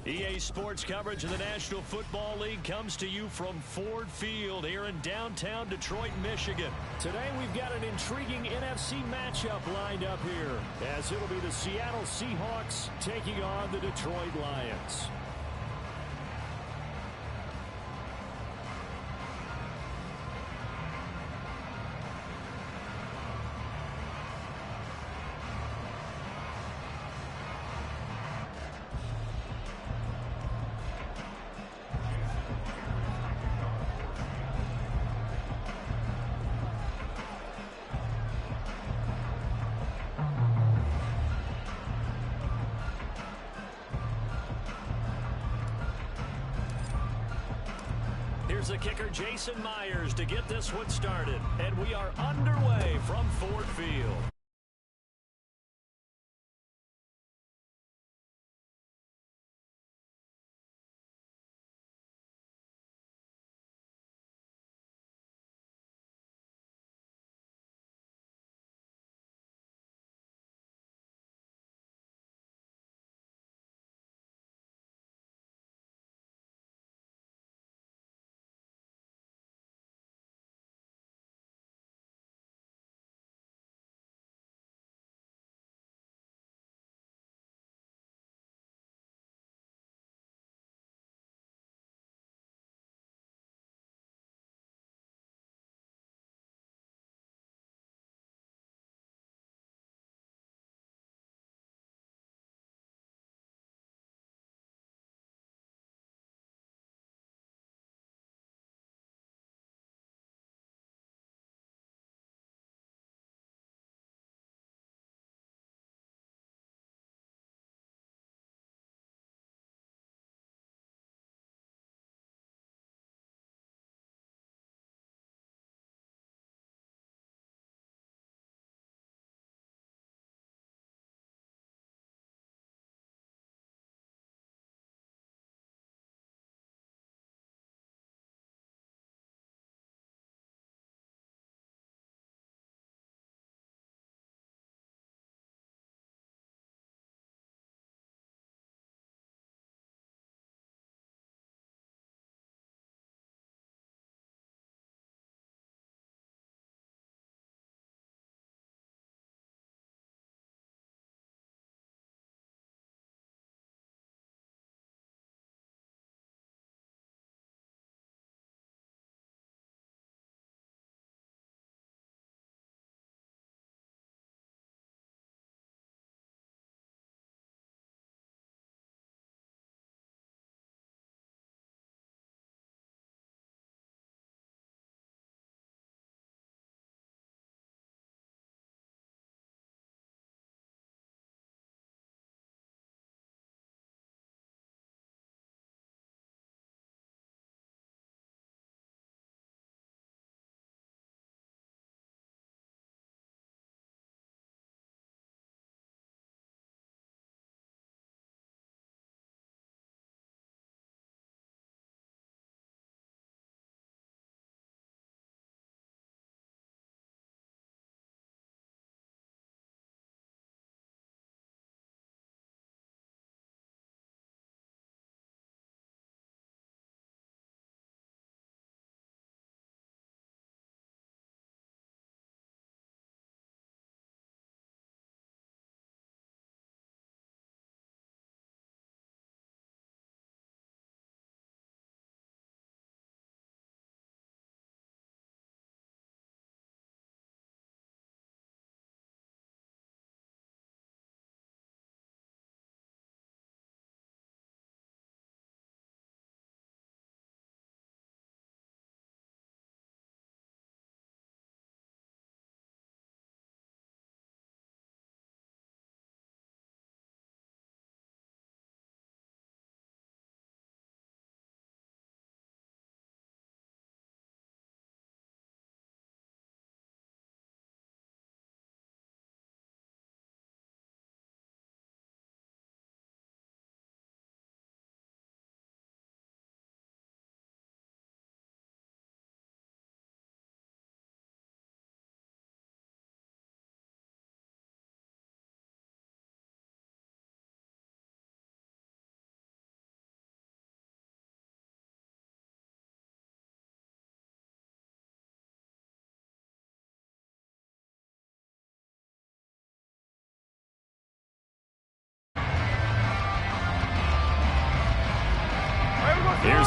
EA Sports coverage of the National Football League comes to you from Ford Field here in downtown Detroit, Michigan. Today we've got an intriguing NFC matchup lined up here, as it'll be the Seattle Seahawks taking on the Detroit Lions. Here's the kicker, Jason Myers, to get this one started. And we are underway from Ford Field.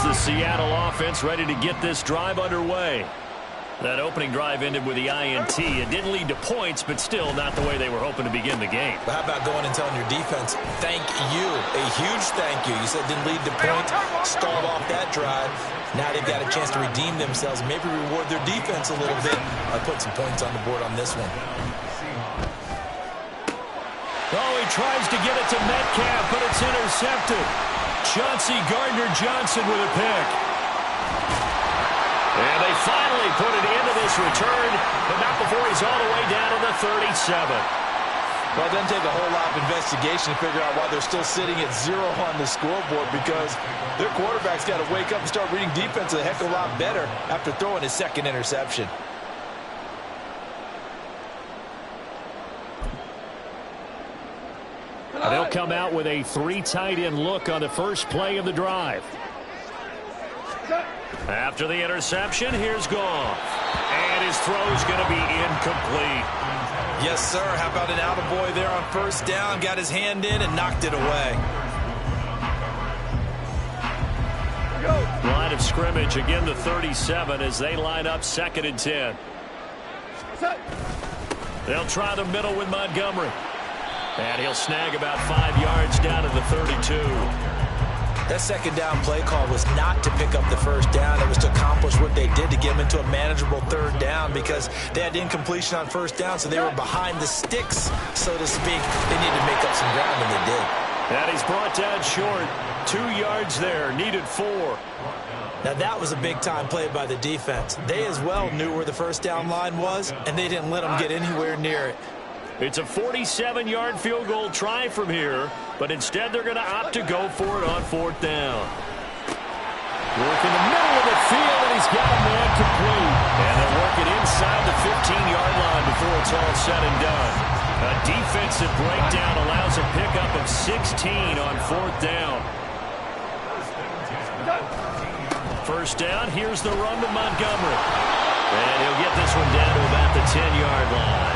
the Seattle offense ready to get this drive underway. That opening drive ended with the INT. It didn't lead to points, but still not the way they were hoping to begin the game. But how about going and telling your defense, thank you, a huge thank you. You said it didn't lead to points, stalled off that drive. Now they've got a chance to redeem themselves, maybe reward their defense a little bit by putting some points on the board on this one. Oh, he tries to get it to Metcalf, but it's intercepted. Chauncey Gardner-Johnson with a pick. And they finally put it into this return, but not before he's all the way down to the 37. Well, it doesn't take a whole lot of investigation to figure out why they're still sitting at 0 on the scoreboard, because their quarterback's got to wake up and start reading defense a heck of a lot better after throwing his second interception. They'll come out with a 3 tight end look on the first play of the drive. After the interception, here's Goff. And his throw's going to be incomplete. Yes, sir. How about an attaboy there on first down? Got his hand in and knocked it away. Line of scrimmage, again the 37 as they line up 2nd and 10. They'll try the middle with Montgomery. And he'll snag about 5 yards down to the 32. That second down play call was not to pick up the first down. It was to accomplish what they did to get them into a manageable 3rd down, because they had incompletion on first down, so they were behind the sticks, so to speak. They needed to make up some ground, and they did. And he's brought down short. 2 yards there, needed 4. Now that was a big-time play by the defense. They as well knew where the first down line was, and they didn't let them get anywhere near it. It's a 47-yard field goal try from here, but instead they're going to opt to go for it on 4th down. Work in the middle of the field, and he's got a man complete. And they'll work it inside the 15-yard line before it's all said and done. A defensive breakdown allows a pickup of 16 on 4th down. First down, here's the run to Montgomery. And he'll get this one down to about the 10-yard line.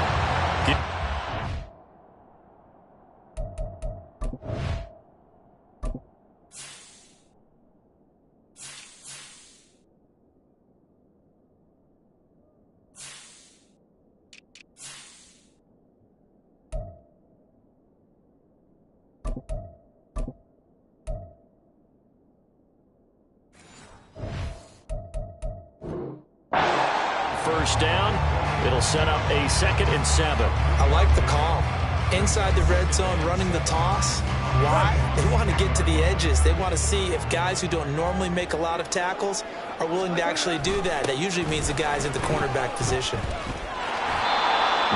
First down, it'll set up a 2nd and 7. I like the call. Inside the red zone, running the toss. Why? They want to get to the edges. They want to see if guys who don't normally make a lot of tackles are willing to actually do that. That usually means the guys in the cornerback position.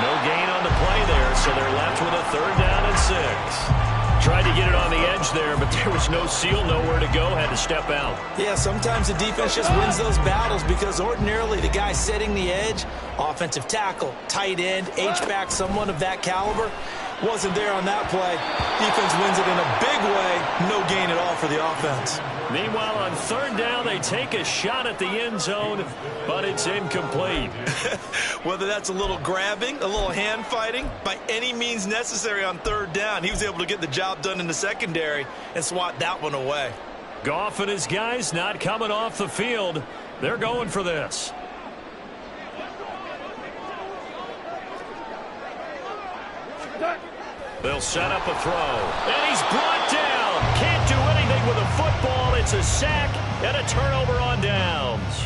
No gain on the play there, so they're left with a 3rd down and 6. Tried to get it on the edge there, but there was no seal, nowhere to go, had to step out. Yeah, sometimes the defense just wins those battles, because ordinarily the guy setting the edge, offensive tackle, tight end, H-back, someone of that caliber, wasn't there on that play. Defense wins it in a big way. No gain at all for the offense. Meanwhile, on 3rd down, they take a shot at the end zone, but it's incomplete. Whether that's a little grabbing, a little hand fighting, by any means necessary on 3rd down, he was able to get the job done in the secondary and swat that one away. Goff and his guys not coming off the field. They're going for this. They'll set up a throw. And he's brought down. Can't do anything with a football. It's a sack and a turnover on downs.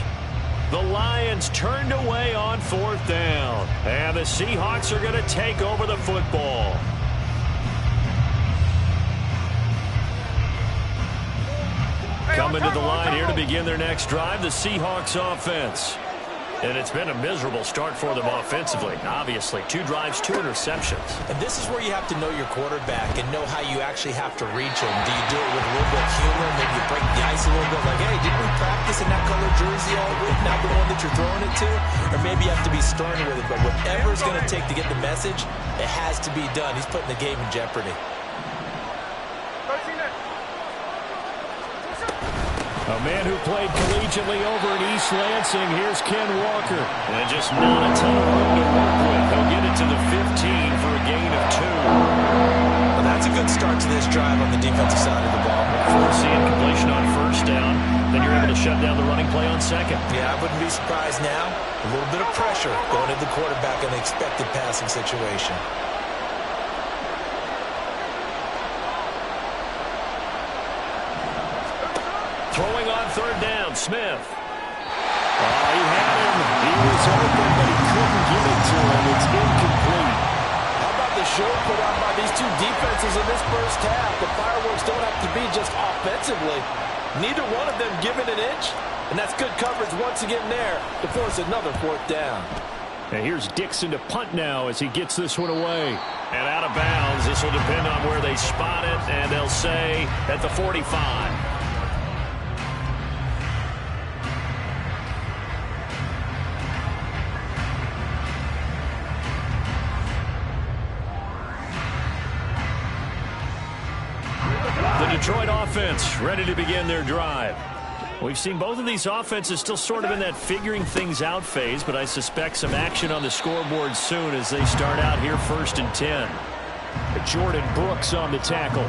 The Lions turned away on 4th down. And the Seahawks are going to take over the football. Coming to the line here to begin their next drive, the Seahawks offense. And it's been a miserable start for them offensively. Obviously, 2 drives, 2 interceptions. And this is where you have to know your quarterback and know how you actually have to reach him. Do you do it with a little bit of humor? Maybe you break the ice a little bit, like, hey, didn't we practice in that color jersey all week, not the one that you're throwing it to? Or maybe you have to be stern with it. But whatever it's going to take to get the message, it has to be done. He's putting the game in jeopardy. A man who played collegiately over in East Lansing, here's Ken Walker. And just not a ton of room to work with. He'll get it to the 15 for a gain of 2. Well, that's a good start to this drive on the defensive side of the ball. force the incompletion on first down, then you're able to shut down the running play on second. Yeah, I wouldn't be surprised now. A little bit of pressure going to the quarterback in the expected passing situation. Throwing on third down, Smith. He had him. He was open, but he couldn't get it to him. It's incomplete. How about the show put on by these two defenses in this first half? The fireworks don't have to be just offensively. Neither one of them giving an inch, and that's good coverage once again there to force another fourth down. And here's Dixon to punt now as he gets this one away. And out of bounds. This will depend on where they spot it, and they'll say at the 45. Detroit offense ready to begin their drive. We've seen both of these offenses still sort of in that figuring things out phase, but I suspect some action on the scoreboard soon as they start out here 1st and 10. Jordan Brooks on the tackle.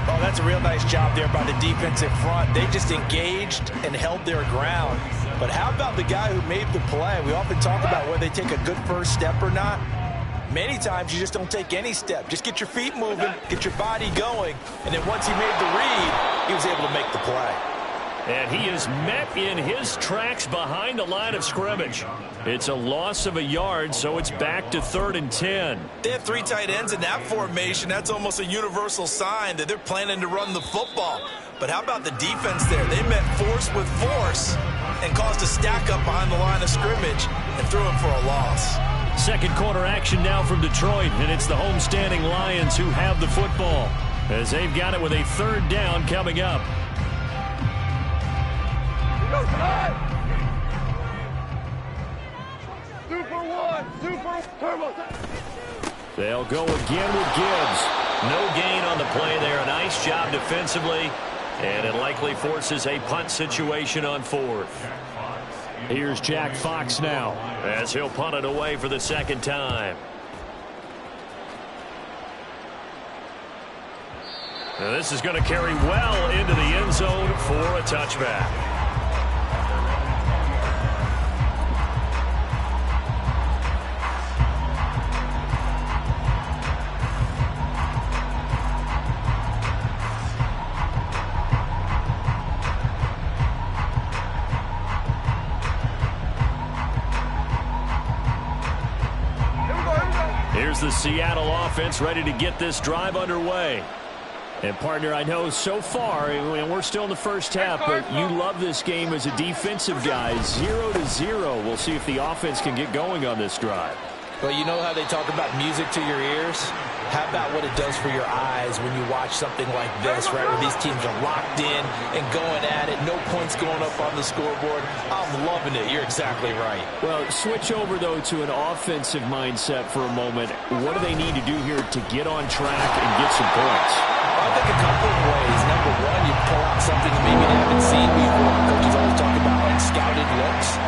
Oh, that's a real nice job there by the defensive front. They just engaged and held their ground. But how about the guy who made the play? We often talk about whether they take a good first step or not. Many times you just don't take any step. Just get your feet moving, get your body going, and then once he made the read, he was able to make the play. And he is met in his tracks behind the line of scrimmage. It's a loss of a yard, so it's back to 3rd and 10. They have 3 tight ends in that formation. That's almost a universal sign that they're planning to run the football. But how about the defense there? They met force with force and caused a stack up behind the line of scrimmage and threw him for a loss. Second quarter action now from Detroit, and it's the homestanding Lions who have the football as they've got it with a 3rd down coming up. They'll go again with Gibbs. No gain on the play there. A nice job defensively, and it likely forces a punt situation on 4th. Here's Jack Fox now as he'll punt it away for the 2nd time. Now this is going to carry well into the end zone for a touchback. Here's the Seattle offense ready to get this drive underway. And, partner, I know so far, and we're still in the first half, but you love this game as a defensive guy. 0-0. We'll see if the offense can get going on this drive. Well, you know how they talk about music to your ears? How about what it does for your eyes when you watch something like this, right, where these teams are locked in and going at it, no points going up on the scoreboard? I'm loving it. You're exactly right. Well, switch over, though, to an offensive mindset for a moment. What do they need to do here to get on track and get some points? I think a couple of ways. Number one, you pull out something maybe they haven't seen before. Coaches always talk about unscouted looks.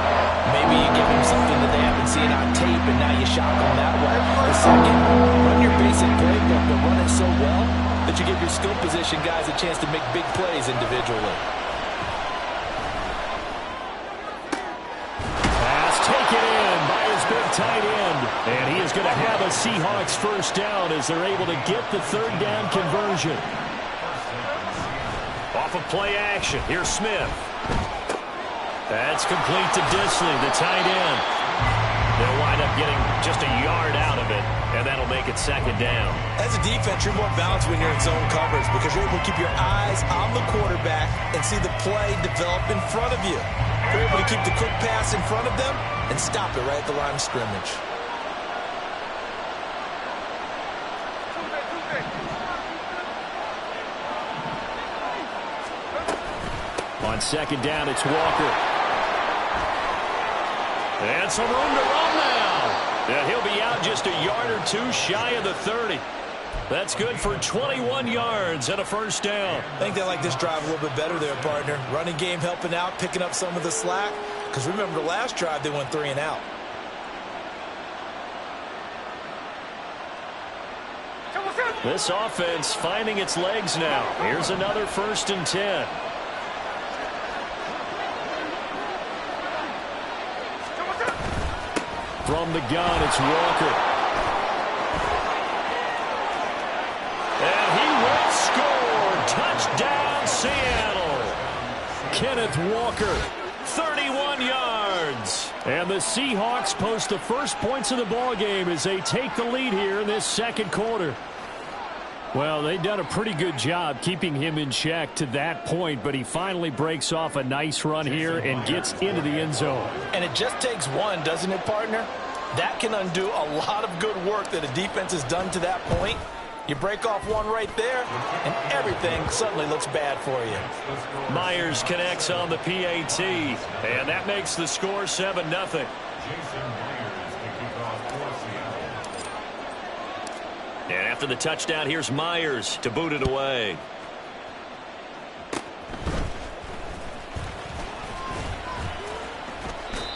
Maybe you give them something that they haven't seen on tape, and now you shock them that way. The second, run your basic playbook, but run it so well that you give your skill position guys a chance to make big plays individually. Pass taken in by his big tight end. And he is going to have a Seahawks first down as they're able to get the 3rd down conversion. Off of play action. Here's Smith. That's complete to Disley, the tight end. They'll wind up getting just a yard out of it, and that'll make it 2nd down. As a defense, you're more balanced when you're in zone coverage because you're able to keep your eyes on the quarterback and see the play develop in front of you. You're able to keep the quick pass in front of them and stop it right at the line of scrimmage. On 2nd down, it's Walker. And some room to run now. And he'll be out just a yard or 2 shy of the 30. That's good for 21 yards and a first down. I think they like this drive a little bit better there, partner. Running game helping out, picking up some of the slack. Because remember, the last drive, they went 3 and out. This offense finding its legs now. Here's another 1st and 10. From the gun, it's Walker. And he will score. Touchdown, Seattle. Kenneth Walker, 31 yards. And the Seahawks post the first points of the ball game as they take the lead here in this second quarter. Well, they've done a pretty good job keeping him in check to that point, but he finally breaks off a nice run here and gets into the end zone. And it just takes one, doesn't it, partner? That can undo a lot of good work that a defense has done to that point. You break off one right there, and everything suddenly looks bad for you. Myers connects on the PAT, and that makes the score 7-0. And after the touchdown, here's Myers to boot it away.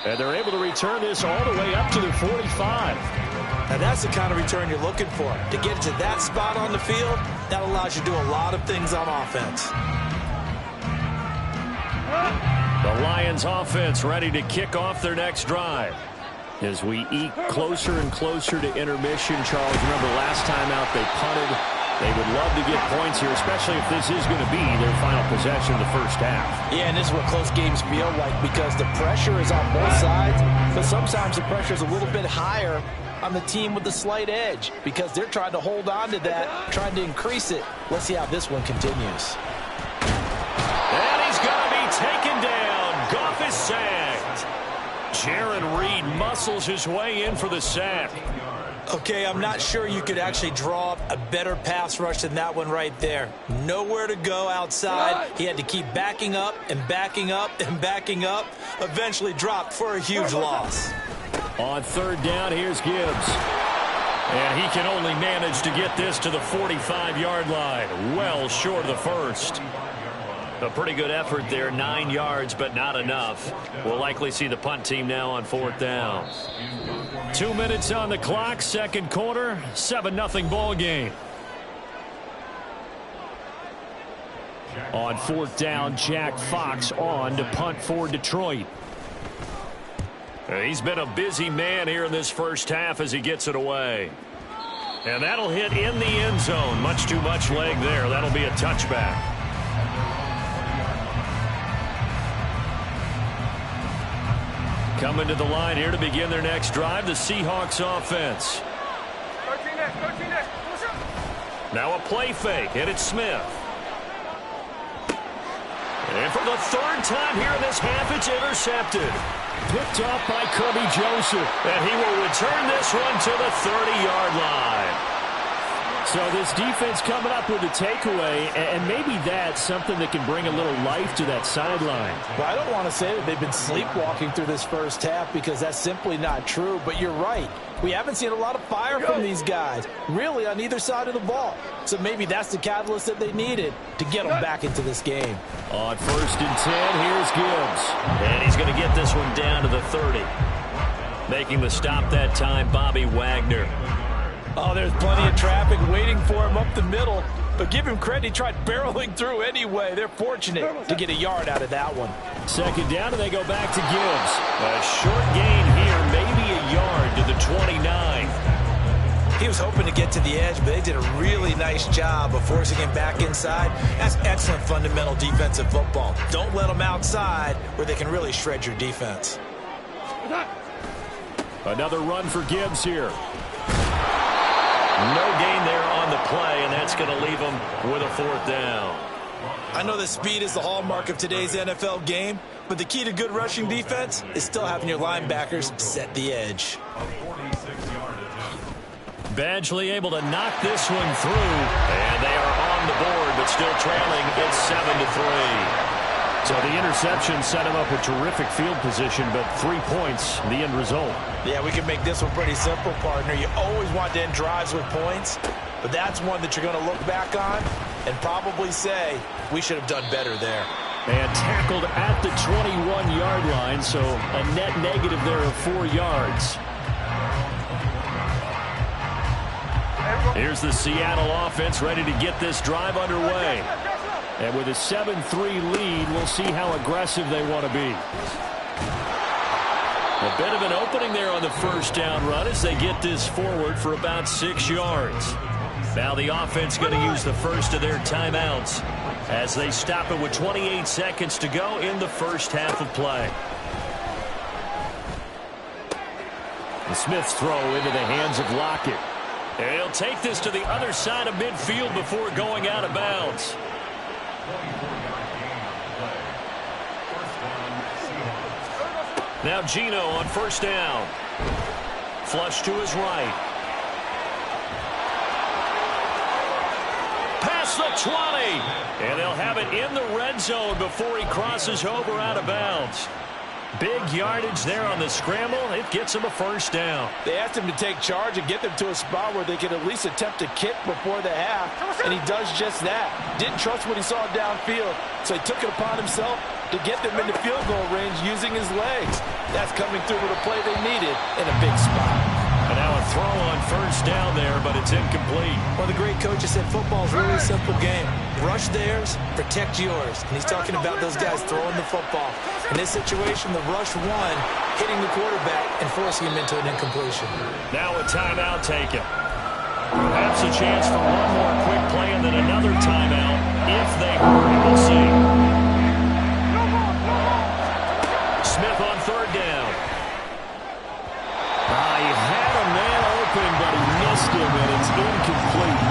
And they're able to return this all the way up to the 45. Now that's the kind of return you're looking for. To get to that spot on the field, that allows you to do a lot of things on offense. The Lions offense ready to kick off their next drive. As we eke closer and closer to intermission, Charles, remember last time out they punted. They would love to get points here, especially if this is going to be their final possession of the first half. Yeah, and this is what close games feel like because the pressure is on both sides, but sometimes the pressure is a little bit higher on the team with the slight edge because they're trying to hold on to that, trying to increase it. Let's see how this one continues. And he's going to be taken down. Goff is sacked. Jaron Reed muscles his way in for the sack. Okay, I'm not sure you could actually draw up a better pass rush than that one right there. Nowhere to go outside. He had to keep backing up and backing up and backing up. Eventually dropped for a huge loss. On 3rd down, here's Gibbs. And he can only manage to get this to the 45-yard line. Well short of the first. A pretty good effort there, 9 yards, but not enough. We'll likely see the punt team now on 4th down. 2 minutes on the clock, second quarter, 7-0 ball game. On 4th down, Jack Fox on to punt for Detroit. He's been a busy man here in this first half as he gets it away. And that'll hit in the end zone. Much too much leg there. That'll be a touchback. Coming to the line here to begin their next drive, the Seahawks offense. Now a play fake, and it's Smith. And for the 3rd time here in this half, it's intercepted. Picked off by Kirby Joseph. And he will return this one to the 30-yard line. So this defense coming up with a takeaway, and maybe that's something that can bring a little life to that sideline. Well, I don't want to say that they've been sleepwalking through this first half because that's simply not true, but you're right. We haven't seen a lot of fire from these guys, really, on either side of the ball. So maybe that's the catalyst that they needed to get them back into this game. On 1st and 10, here's Gibbs. And he's going to get this one down to the 30. Making the stop that time, Bobby Wagner. Oh, there's plenty of traffic waiting for him up the middle. But give him credit, he tried barreling through anyway. They're fortunate to get a yard out of that one. 2nd down, and they go back to Gibbs. A short gain here, maybe a yard to the 29. He was hoping to get to the edge, but they did a really nice job of forcing him back inside. That's excellent fundamental defensive football. Don't let them outside where they can really shred your defense. Another run for Gibbs here. No gain there on the play, and that's going to leave him with a 4th down. I know that speed is the hallmark of today's NFL game, but the key to good rushing defense is still having your linebackers set the edge. Badgley able to knock this one through, and they are on the board, but still trailing. It's 7-3. So the interception set him up a terrific field position, but 3 points, the end result. Yeah, we can make this one pretty simple, partner. You always want to end drives with points, but that's one that you're going to look back on and probably say, we should have done better there. And tackled at the 21-yard line, so a net negative there of 4 yards. Here's the Seattle offense ready to get this drive underway. And with a 7-3 lead, we'll see how aggressive they want to be. A bit of an opening there on the first down run as they get this forward for about 6 yards. Now the offense going to use the first of their timeouts as they stop it with 28 seconds to go in the first half of play. And Smith's throw into the hands of Lockett. And he'll take this to the other side of midfield before going out of bounds. Now Geno on first down. Flush to his right. Past the 20. And they'll have it in the red zone before he crosses over out of bounds. Big yardage there on the scramble. It gets him a first down. They asked him to take charge and get them to a spot where they could at least attempt a kick before the half, and he does just that. Didn't trust what he saw downfield, so he took it upon himself to get them into field goal range using his legs. That's coming through with a play they needed in a big spot. And now a throw on first down there, but it's incomplete. One of the great coaches said football's a really simple game. Rush theirs, protect yours. And he's talking about those guys throwing the football. In this situation, the rush won, hitting the quarterback and forcing him into an incompletion. Now a timeout taken. Perhaps a chance for one more quick play and then another timeout if they hurry. We'll see. Smith on third down. He had a man open, but he missed him, and it's incomplete.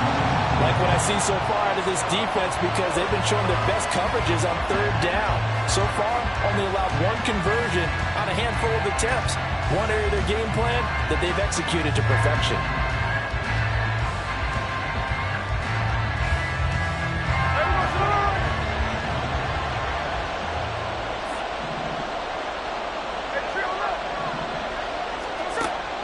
Like what I see so far out of this defense, because they've been showing their best coverages on third down. So far, only allowed one conversion on a handful of attempts. One area of their game plan that they've executed to perfection.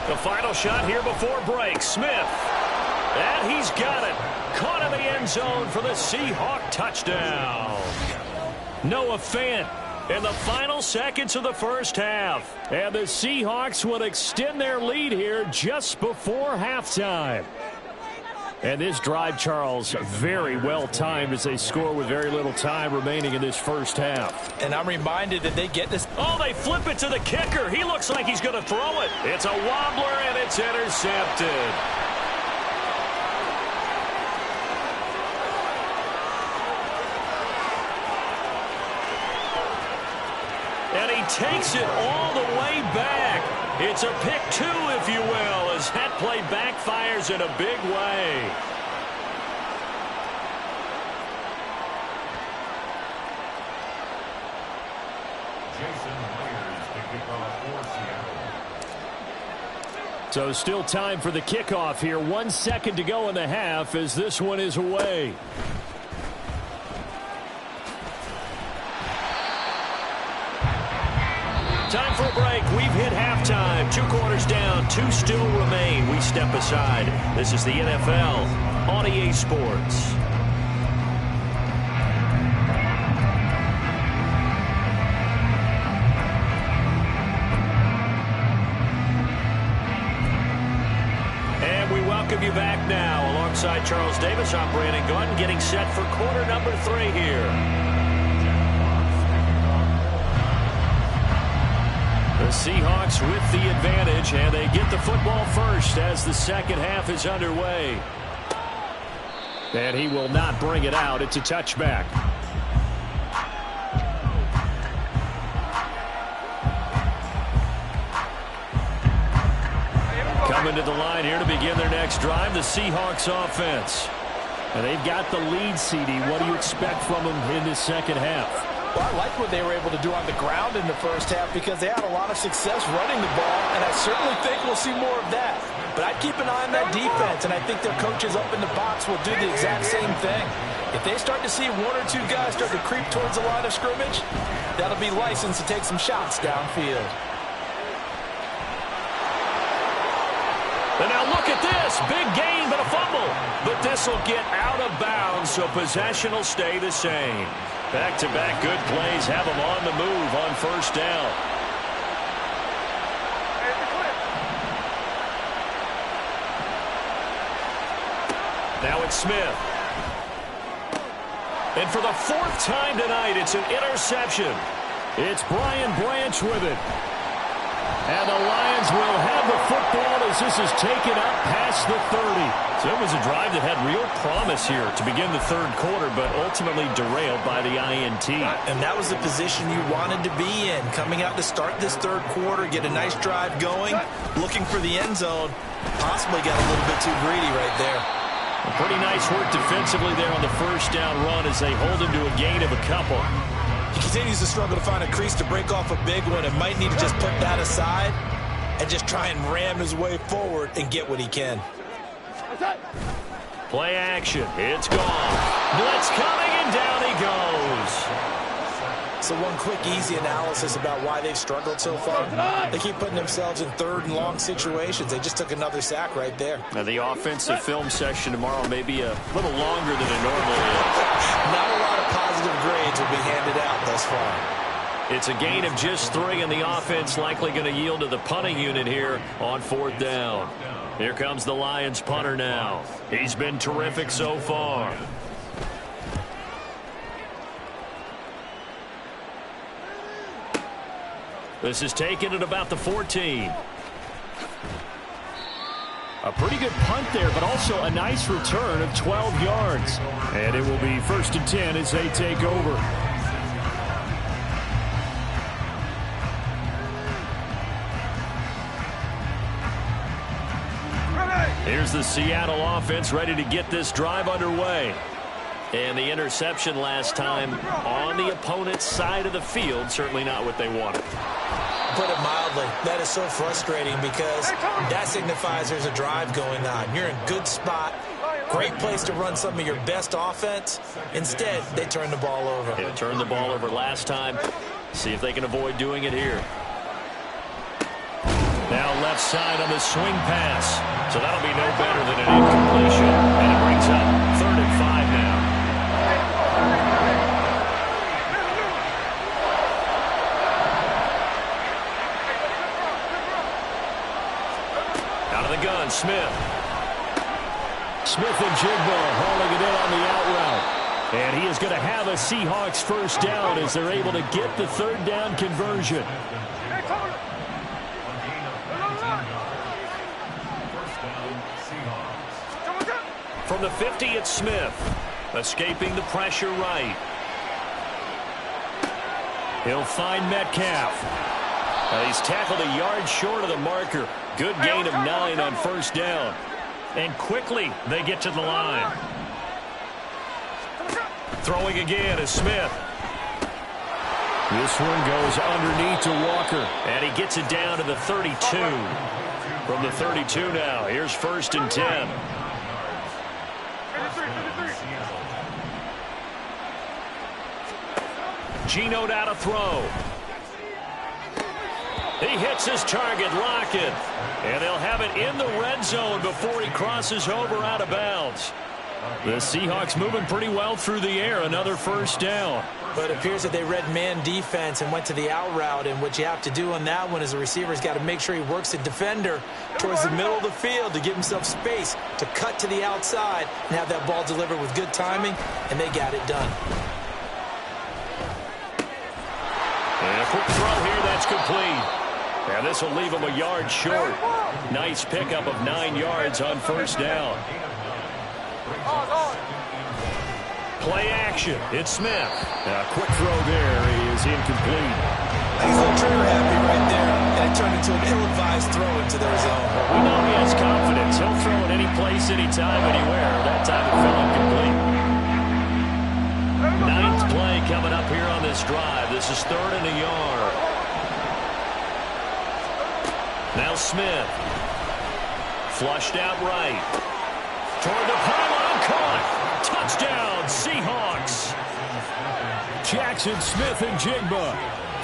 The final shot here before break. Smith. And he's got it. Caught in the end zone for the Seahawk touchdown. Noah Fant in the final seconds of the first half. And the Seahawks will extend their lead here just before halftime. And this drive, Charles, very well timed as they score with very little time remaining in this first half. And I'm reminded that they get this. Oh, they flip it to the kicker. He looks like he's going to throw it. It's a wobbler, and it's intercepted. And he takes it all the way back. It's a pick two, if you will, as that play backfires in a big way. So still time for the kickoff here. 1 second to go in the half as this one is away. Time for a break. We've hit halftime. 2 quarters down. 2 still remain. We step aside. This is the NFL on EA Sports. And we welcome you back now. Alongside Charles Davis, I'm Brandon Gordon, getting set for quarter number 3 here. The Seahawks with the advantage, and they get the football first as the second half is underway. And he will not bring it out. It's a touchback. Coming to the line here to begin their next drive, the Seahawks offense. And they've got the lead, CD. What do you expect from them in this second half? Well, I like what they were able to do on the ground in the first half because they had a lot of success running the ball, and I certainly think we'll see more of that. But I'd keep an eye on that defense, and I think their coaches up in the box will do the exact same thing. If they start to see 1 or 2 guys start to creep towards the line of scrimmage, that'll be licensed to take some shots downfield. And now look at this. Big gain, but a fumble. But this will get out of bounds, so possession will stay the same. Back-to-back good plays have them on the move on first down. it's Smith. And for the fourth time tonight, it's an interception. It's Brian Branch with it. And the Lions will have the football as this is taken up past the 30. So it was a drive that had real promise here to begin the third quarter, but ultimately derailed by the INT. And that was the position you wanted to be in. Coming out to start this third quarter, get a nice drive going, looking for the end zone. Possibly got a little bit too greedy right there. Pretty nice work defensively there on the first down run as they hold him to a gain of a couple. He continues to struggle to find a crease to break off a big one and might need to just put that aside and just try and ram his way forward and get what he can. Play action. It's gone. Blitz coming, and down he goes. So one quick, easy analysis about why they've struggled so far. They keep putting themselves in third and long situations. They just took another sack right there. Now the offensive film session tomorrow may be a little longer than it normally is. Not a lot of positive grades will be handed out thus far. It's a gain of just 3, and the offense likely going to yield to the punting unit here on fourth down. Here comes the Lions punter now. He's been terrific so far. This is taken at about the 14. A pretty good punt there, but also a nice return of 12 yards. And it will be 1st and 10 as they take over. Here's the Seattle offense ready to get this drive underway. And the interception last time on the opponent's side of the field, certainly not what they wanted. Put it mildly, that is so frustrating because that signifies there's a drive going on. You're in a good spot, great place to run some of your best offense. Instead, they turn the ball over. They turned the ball over last time. See if they can avoid doing it here. Now left side on the swing pass. So that'll be no better than an incompletion. And it brings up 3rd and 5 now. Out of the gun, Smith. Smith and Jigba hauling it in on the out route. And he is going to have a Seahawks first down as they're able to get the 3rd down conversion. From the 50, it's Smith. Escaping the pressure right. He'll find Metcalf. He's tackled a yard short of the marker. Good gain of 9 on first down. And quickly, they get to the line. Throwing again is Smith. This one goes underneath to Walker. And he gets it down to the 32. From the 32 now, here's 1st and 10. Geno out to throw. He hits his target, Lockett. And they'll have it in the red zone before he crosses over out of bounds. The Seahawks moving pretty well through the air. Another first down. But it appears that they read man defense and went to the out route. And what you have to do on that one is the receiver's got to make sure he works the defender towards the middle of the field to give himself space to cut to the outside and have that ball delivered with good timing. And they got it done. And a quick throw here, that's complete. And this will leave him a yard short. Nice pickup of 9 yards on first down. Play action. It's Smith. A quick throw there is incomplete. He's a little trigger happy right there, and it turned into an ill-advised throw into their zone. We know he has confidence. He'll throw it any place, anytime, anywhere. That time it fell incomplete. 9th play coming up here on this drive. This is 3rd and a yard. Now Smith. Flushed out right. Toward the pylon, caught. Touchdown, Seahawks. Jackson Smith and Jigba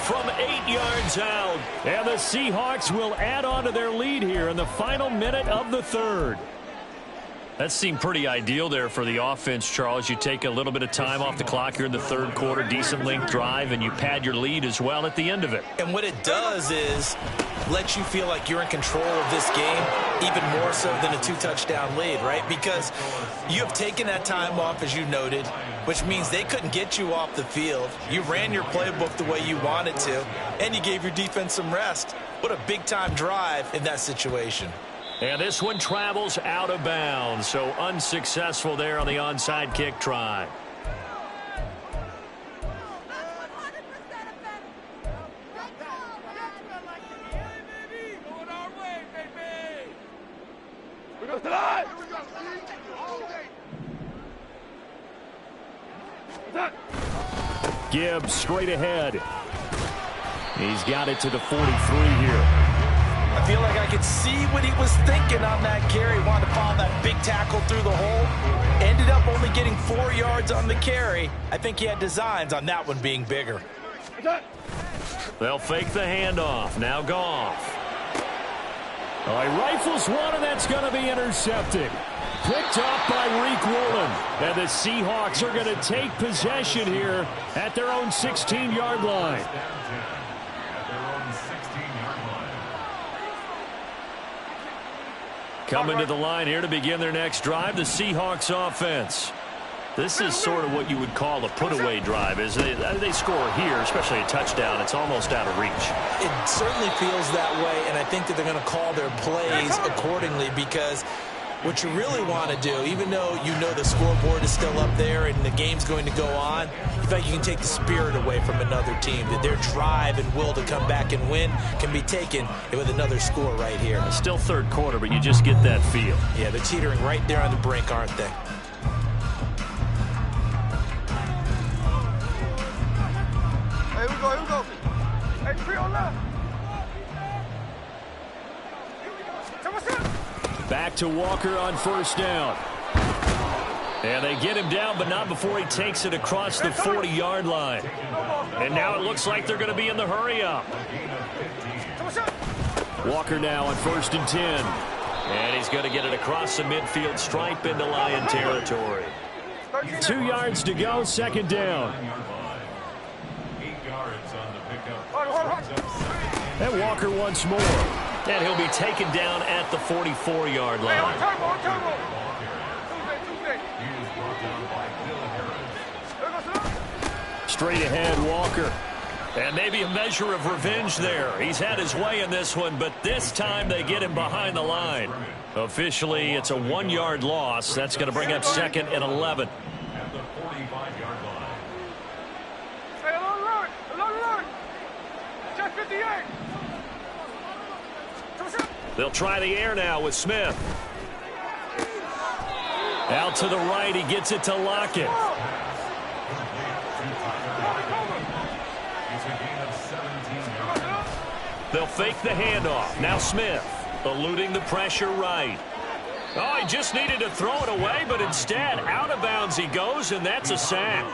from 8 yards out. And the Seahawks will add on to their lead here in the final minute of the 3rd. That seemed pretty ideal there for the offense, Charles. You take a little bit of time off the clock here in the third quarter, decent length drive, and you pad your lead as well at the end of it. And what it does is let you feel like you're in control of this game, even more so than a 2-touchdown lead, right? Because you have taken that time off, as you noted, which means they couldn't get you off the field. You ran your playbook the way you wanted to, and you gave your defense some rest. What a big-time drive in that situation. And this one travels out of bounds, so unsuccessful there on the onside kick try. Gibbs straight ahead. He's got it to the 43 here. I feel like I could see what he was thinking on that carry. Wanted to follow that big tackle through the hole. Ended up only getting 4 yards on the carry. I think he had designs on that one being bigger. They'll fake the handoff. Now Goff. He rifles one, and that's going to be intercepted. Picked up by Reac. And the Seahawks are going to take possession here at their own 16-yard line. Coming to the line here to begin their next drive, the Seahawks offense. This is sort of what you would call a put-away drive. As they score here, especially a touchdown, it's almost out of reach. It certainly feels that way, and I think that they're going to call their plays accordingly, because what you really want to do, even though you know the scoreboard is still up there and the game's going to go on, you think you can take the spirit away from another team, that their drive and will to come back and win can be taken with another score right here. It's still third quarter, but you just get that feel. Yeah, they're teetering right there on the brink, aren't they? Hey, here we go. Hey, free on left. Back to Walker on first down. And they get him down, but not before he takes it across the 40-yard line. And now it looks like they're going to be in the hurry-up. Walker now on 1st and 10. And he's going to get it across the midfield stripe into Lion territory. 2 yards to go, second down. And Walker once more. And he'll be taken down at the 44-yard line. Straight ahead, Walker. And maybe a measure of revenge there. He's had his way in this one, but this time they get him behind the line. Officially, it's a 1-yard loss. That's going to bring up 2nd and 11. At the 45-yard line. Hey, along. Check 58. They'll try the air now with Smith. Out to the right, he gets it to Lockett. They'll fake the handoff. Now Smith, eluding the pressure right. Oh, he just needed to throw it away, but instead, out of bounds he goes, and that's a sack.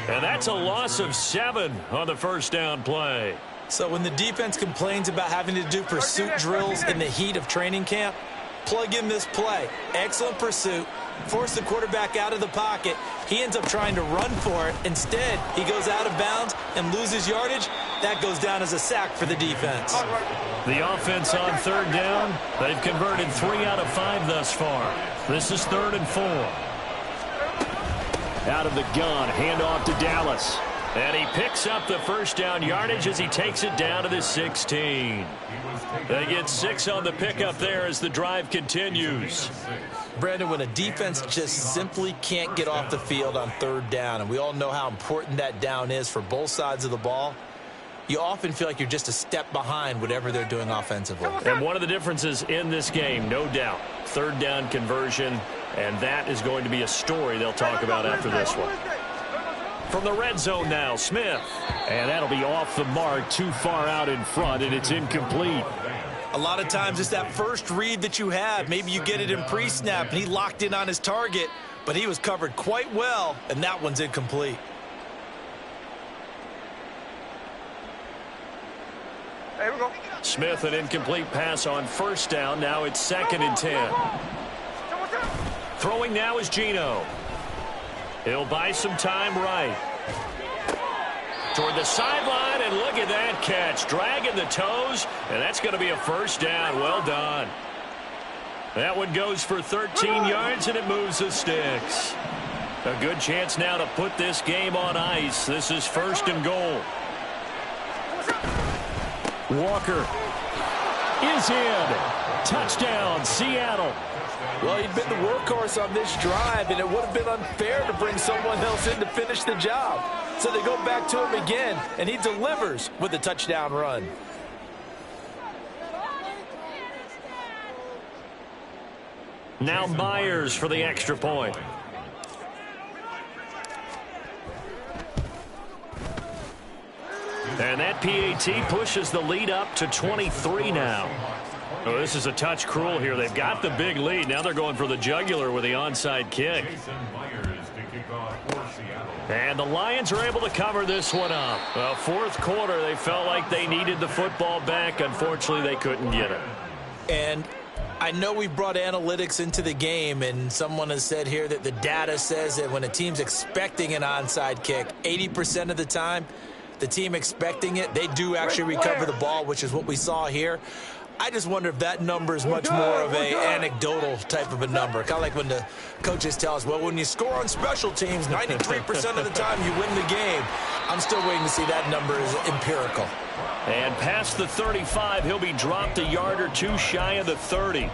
And that's a loss of 7 on the first down play. So when the defense complains about having to do pursuit drills in the heat of training camp, plug in this play. Excellent pursuit. Force the quarterback out of the pocket. He ends up trying to run for it. Instead, he goes out of bounds and loses yardage. That goes down as a sack for the defense. The offense on third down. They've converted 3 out of 5 thus far. This is 3rd and 4. Out of the gun, handoff to Dallas. And he picks up the first down yardage as he takes it down to the 16. They get 6 on the pickup there as the drive continues. Brandon, when a defense just simply can't get off the field on third down, and we all know how important that down is for both sides of the ball, you often feel like you're just a step behind whatever they're doing offensively. And one of the differences in this game, no doubt, third down conversion, and that is going to be a story they'll talk about after this one. From the red zone now, Smith. And that'll be off the mark, too far out in front, and it's incomplete. A lot of times it's that first read that you have. Maybe you get it in pre-snap, and he locked in on his target, but he was covered quite well, and that one's incomplete. Here we go. Smith, an incomplete pass on first down. Now it's 2nd and 10. Throwing now is Geno. He'll buy some time right. Toward the sideline, and look at that catch. Dragging the toes, and that's going to be a first down. Well done. That one goes for 13 yards, and it moves the sticks. A good chance now to put this game on ice. This is 1st and goal. Walker is in. Touchdown, Seattle. Well, he'd been the workhorse on this drive, and it would have been unfair to bring someone else in to finish the job. So they go back to him again, and he delivers with a touchdown run. Now Myers for the extra point. And that PAT pushes the lead up to 23 now. Oh, this is a touch cruel here. They've got the big lead. Now they're going for the jugular with the onside kick. And the Lions are able to cover this one up. Well, 4th quarter, they felt like they needed the football back. Unfortunately, they couldn't get it. And I know we brought analytics into the game, and someone has said here that the data says that when a team's expecting an onside kick, 80% of the time, the team expecting it, they do actually recover the ball, which is what we saw here. I just wonder if that number is much more of a anecdotal type of a number. Kind of like when the coaches tell us, well, when you score on special teams, 93% of the time you win the game. I'm still waiting to see that number is empirical. And past the 35, he'll be dropped a yard or two shy of the 30.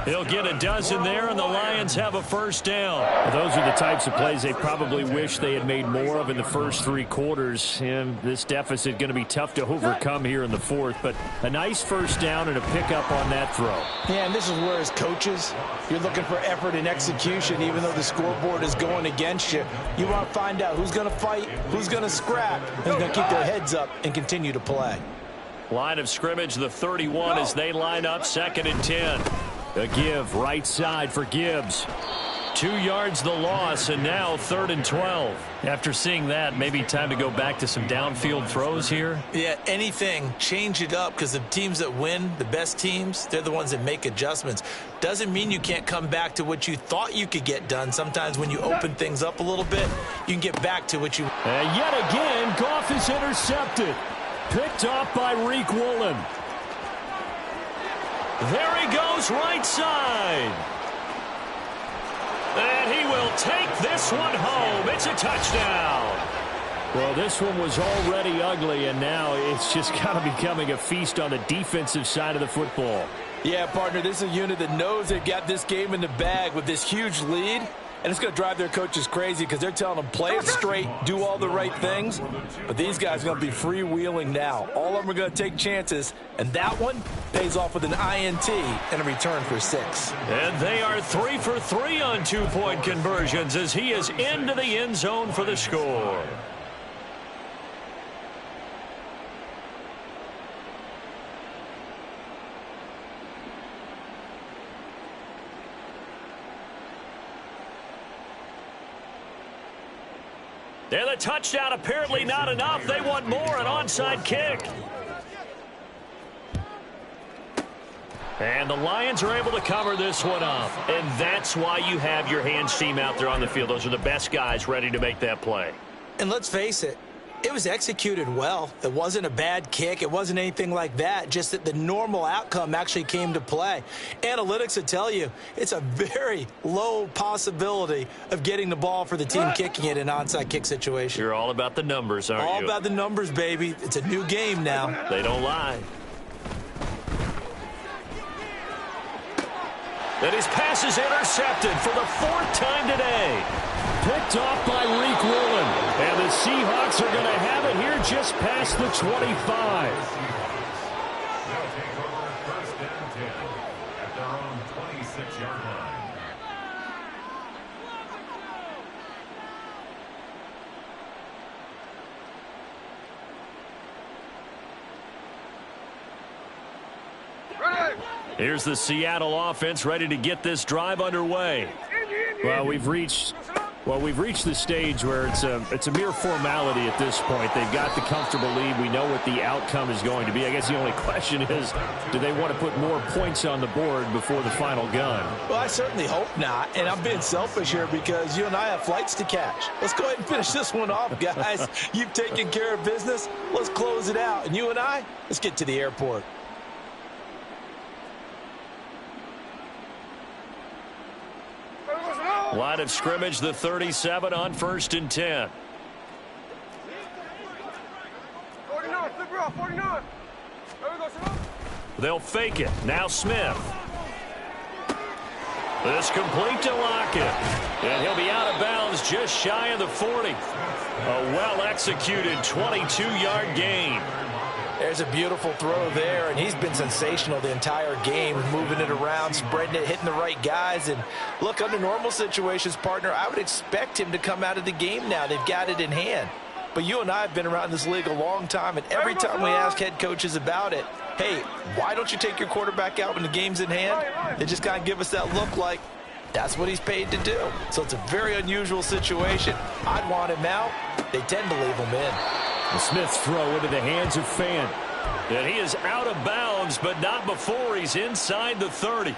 He'll get a dozen there, and the Lions have a first down. Those are the types of plays they probably wish they had made more of in the first 3 quarters. And this deficit going to be tough to overcome here in the 4th. But a nice first down and a pickup on that throw. Yeah, and this is where, as coaches, you're looking for effort and execution. Even though the scoreboard is going against you, you want to find out who's going to fight, who's going to scrap, who's going to keep their heads up and continue to play. Line of scrimmage, the 31, as they line up 2nd and 10. A give right side for Gibbs. 2 yards the loss, and now 3rd and 12. After seeing that, maybe time to go back to some downfield throws here. Yeah, anything, change it up, because the teams that win, the best teams, they're the ones that make adjustments. Doesn't mean you can't come back to what you thought you could get done. Sometimes when you open things up a little bit, you can get back to what you... And yet again, Goff is intercepted. Picked off by Reac Woolen. There he goes, right side. And he will take this one home. It's a touchdown. Well, this one was already ugly, and now it's just kind of becoming a feast on the defensive side of the football. Yeah, partner, this is a unit that knows they've got this game in the bag with this huge lead. And it's going to drive their coaches crazy because they're telling them play it straight, do all the right things. But these guys are going to be freewheeling now. All of them are going to take chances. And that one pays off with an INT and a return for 6. And they are 3 for 3 on 2-point conversions as he is into the end zone for the score. And the touchdown apparently not enough. They want more, an onside kick. And the Lions are able to cover this one up. And that's why you have your hands team out there on the field. Those are the best guys ready to make that play. And let's face it, it was executed well. It wasn't a bad kick. It wasn't anything like that. Just that the normal outcome actually came to play. Analytics will tell you it's a very low possibility of getting the ball for the team kicking it in an onside kick situation. You're all about the numbers, aren't you? All about the numbers, baby. It's a new game now. They don't lie. And his pass is intercepted for the 4th time today. Picked off by Reac Woolen. And the Seahawks are going to have it here just past the 25. They'll take over 1st and 10 at their own 26-yard line. Here's the Seattle offense ready to get this drive underway. Well, we've reached Well, we've reached the stage where it's a mere formality at this point. They've got the comfortable lead. We know what the outcome is going to be. I guess the only question is, do they want to put more points on the board before the final gun? Well, I certainly hope not, and I'm being selfish here because you and I have flights to catch. Let's go ahead and finish this one off, guys. You've taken care of business. Let's close it out, and you and I, let's get to the airport. Line of scrimmage, the 37 on 1st and 10. 49, flip her off, 49. There we go, son. They'll fake it. Now Smith. This complete to Lockett. And he'll be out of bounds just shy of the 40. A well-executed 22-yard gain. There's a beautiful throw there, and he's been sensational the entire game, moving it around, spreading it, hitting the right guys. And look, under normal situations, partner, I would expect him to come out of the game now. They've got it in hand. But you and I have been around this league a long time, and every time we ask head coaches about it, hey, why don't you take your quarterback out when the game's in hand? They just kind of give us that look like that's what he's paid to do. So it's a very unusual situation. I'd want him out. They tend to leave him in. The Smith's throw into the hands of Fan. And he is out of bounds, but not before he's inside the 30.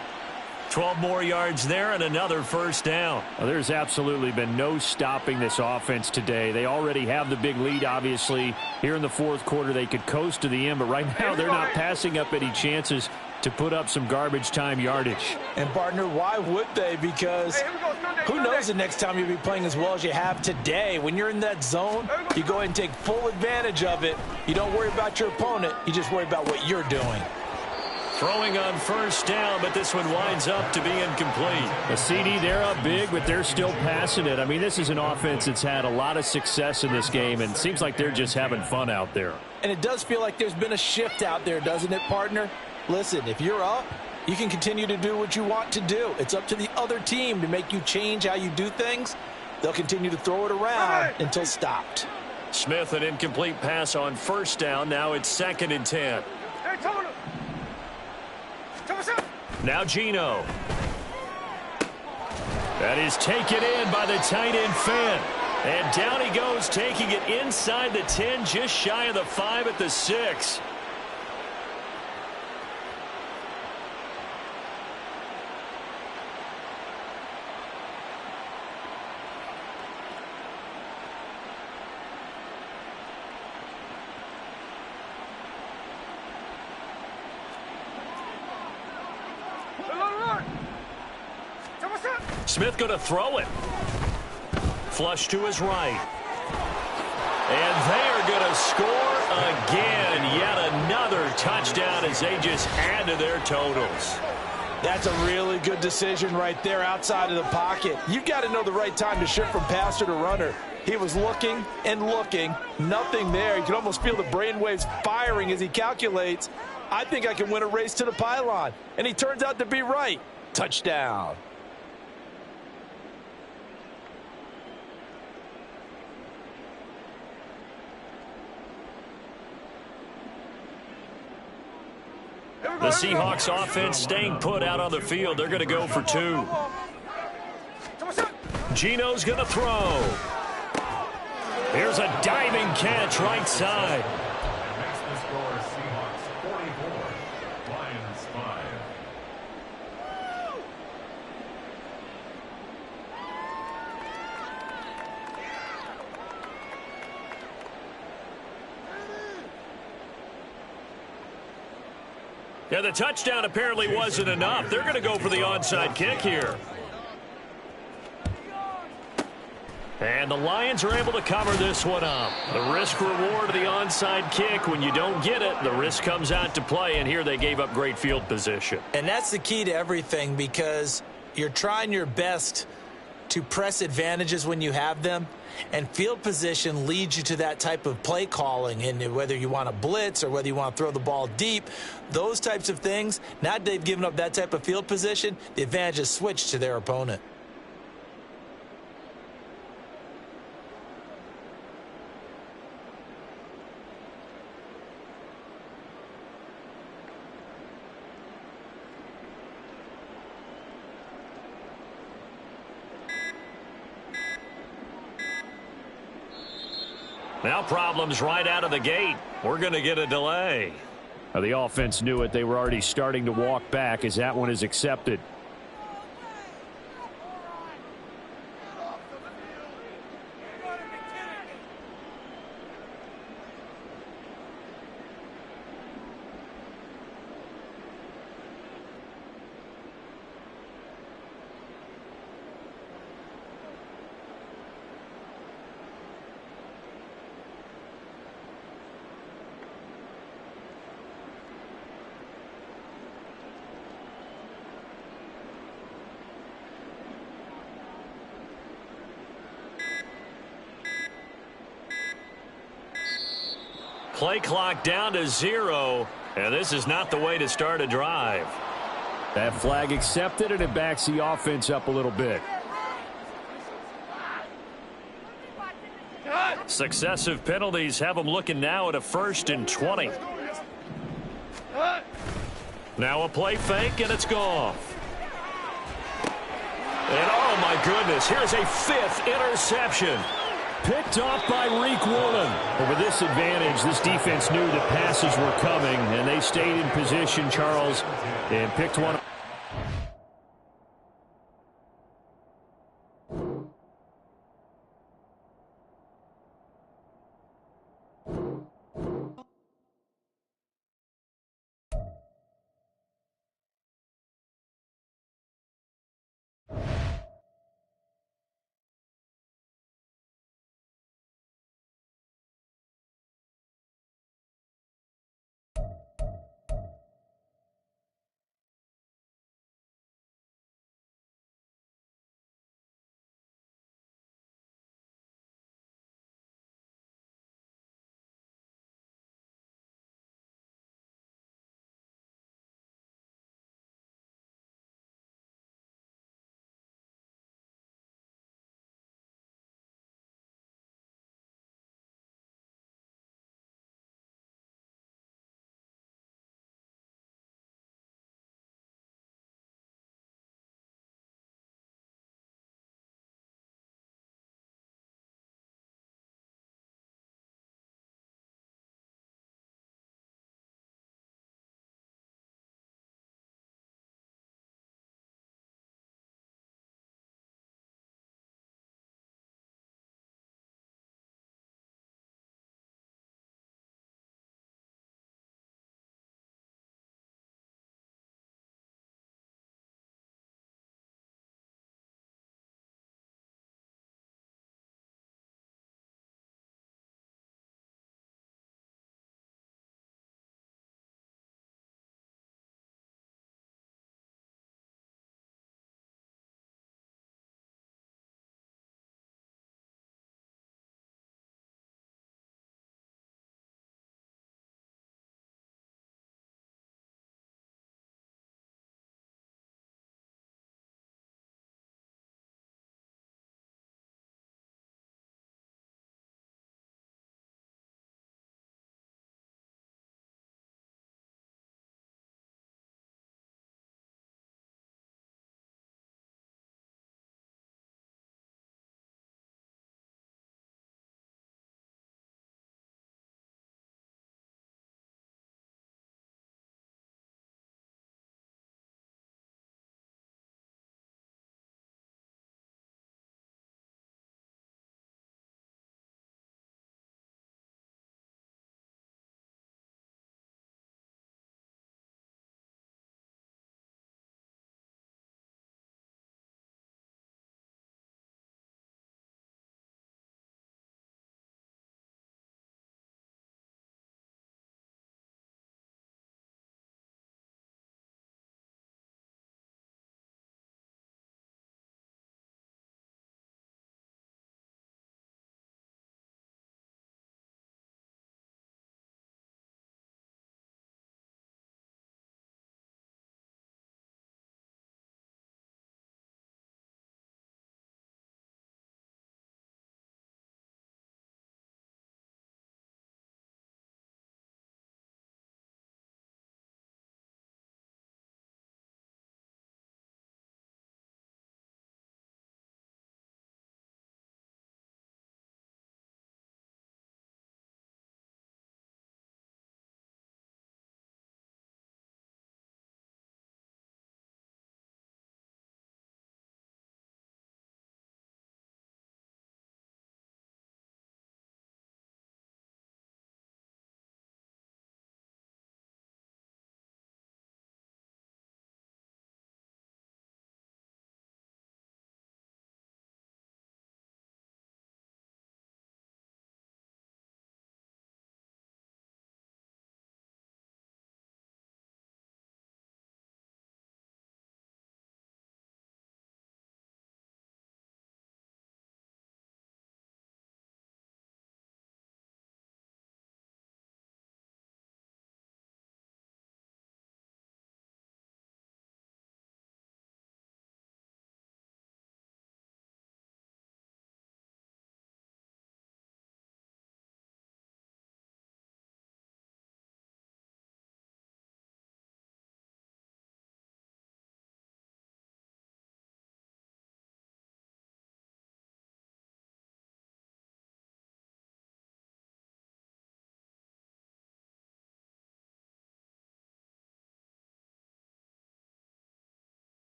12 more yards there and another first down. Well, there's absolutely been no stopping this offense today. They already have the big lead, obviously. Here in the fourth quarter, they could coast to the end, but right now they're not passing up any chances to put up some garbage time yardage. And, partner, why would they? Because who knows the next time you'll be playing as well as you have today. When you're in that zone, you go ahead and take full advantage of it. You don't worry about your opponent. You just worry about what you're doing. Throwing on first down, but this one winds up to be incomplete. A CD, they're up big, but they're still passing it. I mean, this is an offense that's had a lot of success in this game, and it seems like they're just having fun out there. And it does feel like there's been a shift out there, doesn't it, partner? Listen, if you're up, you can continue to do what you want to do. It's up to the other team to make you change how you do things. They'll continue to throw it around until stopped. Smith, an incomplete pass on first down. Now it's 2nd and 10. Now Geno. That is taken in by the tight end Fan. And down he goes, taking it inside the 10, just shy of the 5 at the 6. Smith going to throw it. Flush to his right. And they are going to score again. Yet another touchdown as they just add to their totals. That's a really good decision right there outside of the pocket. You've got to know the right time to shift from passer to runner. He was looking and looking. Nothing there. You can almost feel the brainwaves firing as he calculates, I think I can win a race to the pylon. And he turns out to be right. Touchdown. The Seahawks offense staying put out on the field. They're going to go for 2. Geno's going to throw. Here's a diving catch right side. And makes the score Seahawks 44, Lions 5. Yeah, the touchdown apparently wasn't enough. They're going to go for the onside kick here. And the Lions are able to cover this one up. The risk-reward of the onside kick, when you don't get it, the risk comes out to play, and here they gave up great field position. And that's the key to everything, because you're trying your best to press advantages when you have them, and field position leads you to that type of play calling. And whether you want to blitz or whether you want to throw the ball deep, those types of things, now that they've given up that type of field position, the advantage is switched to their opponent. Now problems right out of the gate. We're going to get a delay. The offense knew it. They were already starting to walk back as that one is accepted. Play clock down to 0, and this is not the way to start a drive. That flag accepted, and it backs the offense up a little bit. Successive penalties have them looking now at a 1st and 20. Now a play fake, and it's gone. And oh my goodness, here's a 5th interception. Picked off by Reac. But with this advantage, this defense knew that passes were coming, and they stayed in position, Charles, and picked one.